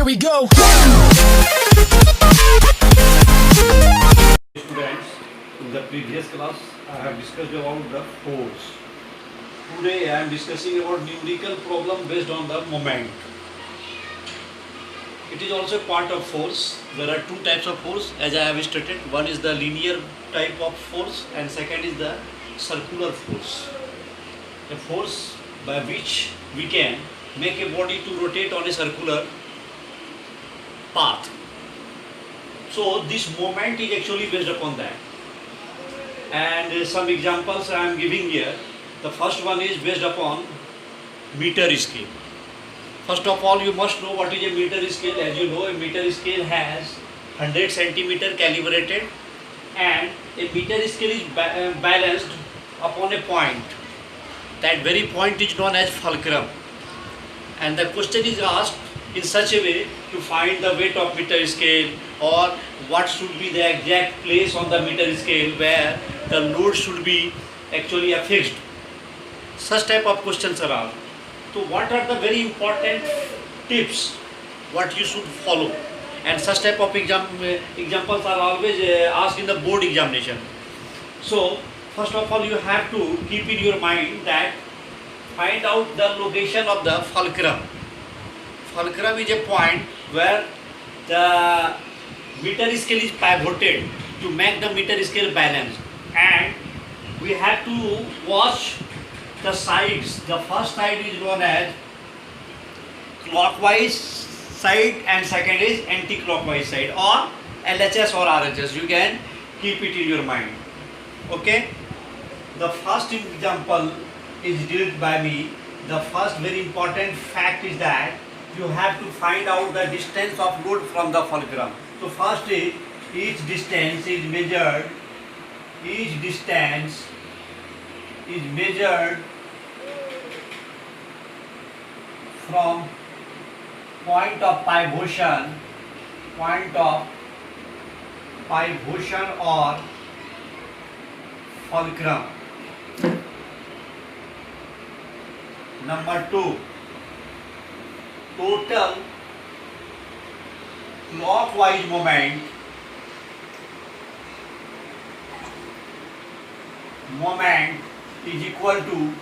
Here we go. Students, in the previous class I have discussed about the force. Today I am discussing about numerical problem based on the moment. It is also part of force. There are two types of force as I have stated. One is the linear type of force and second is the circular force. A force by which we can make a body to rotate on a circular path. So this moment is actually based upon that. And some examples I am giving here. The first one is based upon meter scale. First of all, you must know what is a meter scale. As you know, a meter scale has 100 centimeter calibrated, and a meter scale is balanced upon a point. That very point is known as fulcrum. And the question is asked in such a way to find the weight of meter scale, or what should be the exact place on the meter scale where the load should be actually affixed. Such type of questions are asked. So what are the very important tips what you should follow? And such type of examples are always asked in the board examination. So first of all, you have to keep in your mind that find out the location of the fulcrum. Fulcrum is a point where the meter scale is pivoted to make the meter scale balanced, and we have to watch the sides. The first side is known as clockwise side and second is anti-clockwise side, or LHS or RHS. You can keep it in your mind. Okay. The first example is dealt by me. The first very important fact is that you have to find out the distance of load from the fulcrum. So first is each distance is measured. Each distance is measured from point of pivot, or fulcrum. Number 2, total clockwise moment is equal to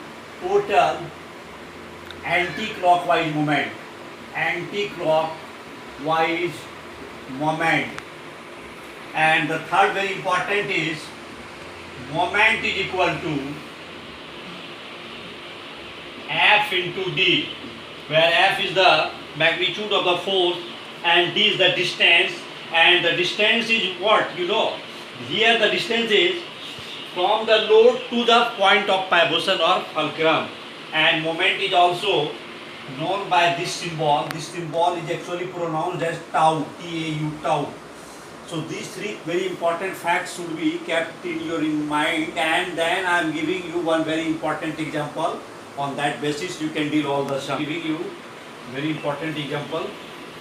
total anti-clockwise moment. And the third very important is moment is equal to F into D, where F is the magnitude of the force and D is the distance, and the distance is what? You know, here the distance is from the load to the point of pivot or fulcrum, and moment is also known by this symbol. This symbol is actually pronounced as tau, T-A-U, tau. So these three very important facts should be kept in your mind, and then I am giving you one very important example. On that basis you can deal all the sum. Giving you very important example.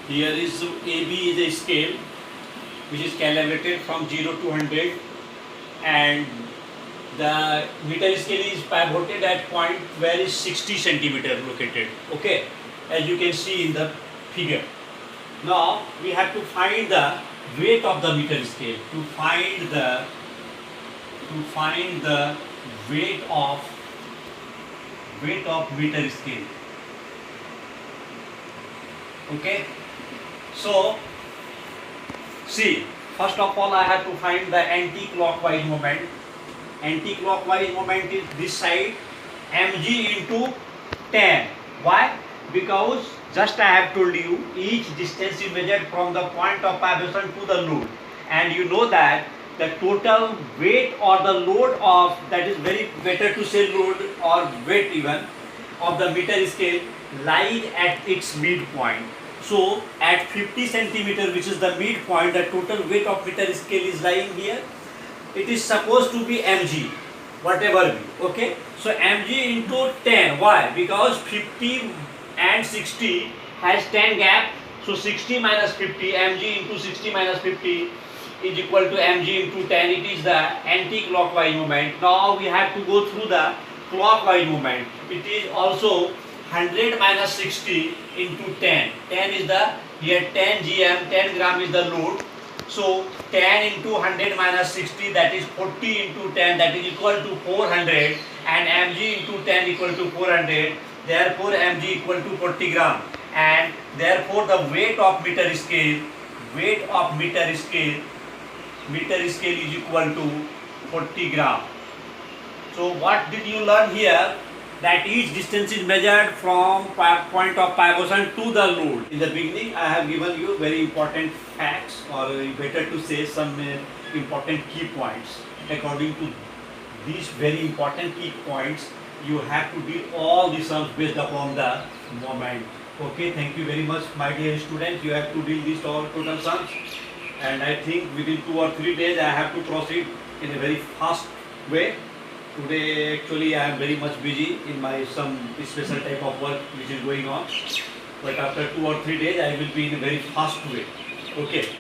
Here is AB is a scale which is calibrated from 0 to 100, and the meter scale is pivoted at point where is 60 centimeter located. Okay, as you can see in the figure. Now we have to find the weight of the meter scale. To find the weight of meter scale. Okay, so see, first of all I have to find the anti-clockwise moment. Anti-clockwise moment is this side, mg into 10. Why? Because just I have told you each distance is measured from the point of pivot to the load, and you know that the total weight or the load of, that is very better to say load or weight even, of the meter scale lies at its midpoint. So at 50 centimeter, which is the midpoint, the total weight of meter scale is lying here. It is supposed to be mg, whatever be. Okay, so mg into 10. Why? Because 50 and 60 has 10 gap. So 60 minus 50, mg into 60 minus 50 is equal to mg into 10. It is the anti-clockwise moment. Now we have to go through the clockwise moment. It is also 100 minus 60 into 10. 10 is the, here 10 gm, 10 gram is the load. So 10 into 100 minus 60, that is 40 into 10, that is equal to 400, and mg into 10 equal to 400. Therefore mg equal to 40 gram, and therefore the weight of meter scale is equal to 40 gram. So what did you learn here? That each distance is measured from point of pi boson to the load. In the beginning I have given you very important facts, or better to say some important key points. According to these very important key points, you have to do all the sums based upon the moment. Okay, thank you very much my dear students. You have to deal these total sums, and I think within 2 or 3 days I have to proceed in a very fast way. Today actually I am very much busy in my some special type of work which is going on, but after 2 or 3 days I will be in a very fast way. Okay.